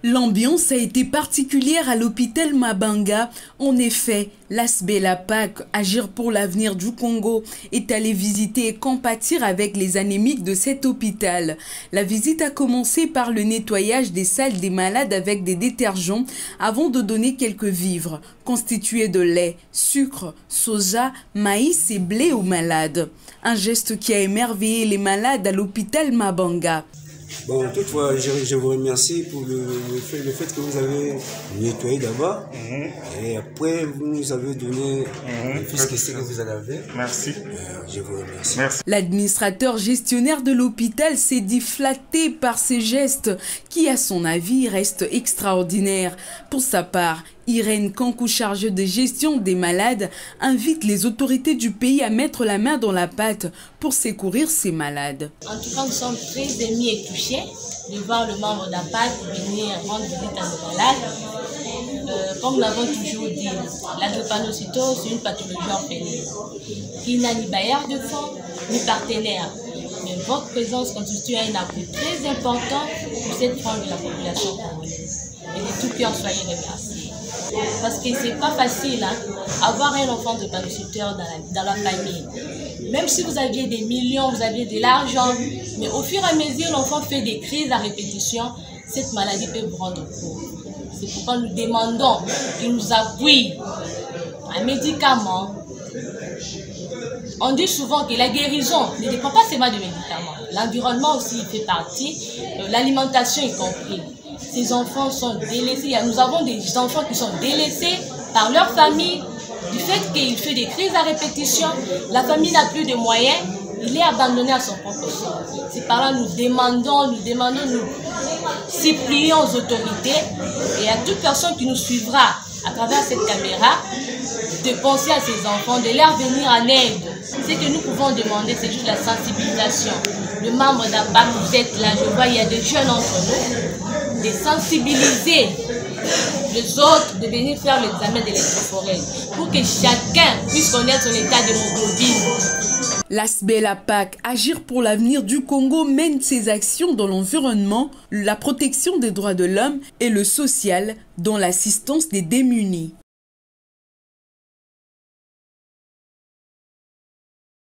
L'ambiance a été particulière à l'hôpital Mabanga. En effet, l'ASBEL APAC, Agir pour l'avenir du Congo, est allé visiter et compatir avec les anémiques de cet hôpital. La visite a commencé par le nettoyage des salles des malades avec des détergents avant de donner quelques vivres, constitués de lait, sucre, soja, maïs et blé aux malades. Un geste qui a émerveillé les malades à l'hôpital Mabanga. Bon, toutefois, je vous remercie pour le fait que vous avez nettoyé d'abord et après vous nous avez donné ce que vous en avez. Merci. Je vous remercie. Merci. L'administrateur gestionnaire de l'hôpital s'est dit flatté par ces gestes qui, à son avis, restent extraordinaires. Pour sa part, Irène Kankou, chargée de gestion des malades, invite les autorités du pays à mettre la main dans la pâte pour secourir ces malades. En tout cas, nous sommes très émus et touchés de voir le membre d'APAC venir rendre visite à nos malades. Comme nous l'avons toujours dit, la drépanocytose, c'est une pathologie orpheline qui n'a ni bailleur de fonds ni partenaire. Mais votre présence constitue un appui très important pour cette frange de la population congolaise. Et de tout cœur, soyez remerciés. Parce que c'est pas facile, avoir un enfant de drépanocyteur dans la famille. Même si vous aviez des millions, vous aviez de l'argent, mais au fur et à mesure, l'enfant fait des crises à répétition, cette maladie peut vous rendre court. C'est pourquoi nous demandons qu'il nous appuie un médicament. On dit souvent que la guérison ne dépend pas seulement des médicaments. L'environnement aussi fait partie, l'alimentation y compris. Ces enfants sont délaissés. Nous avons des enfants qui sont délaissés par leur famille du fait qu'il fait des crises à répétition. La famille n'a plus de moyens. Il est abandonné à son propre sort. C'est par là nous demandons, nous supplions aux autorités et à toute personne qui nous suivra à travers cette caméra de penser à ces enfants, de leur venir en aide. Ce que nous pouvons demander, c'est juste la sensibilisation. Le membre d'APAC, vous êtes là, je vois, il y a des jeunes entre nous, de sensibiliser les autres, de venir faire l'examen de l'électrophorèse pour que chacun puisse connaître son état d'hémoglobine. L'ASBEL APAC, Agir pour l'avenir du Congo, mène ses actions dans l'environnement, la protection des droits de l'homme et le social, dans l'assistance des démunis.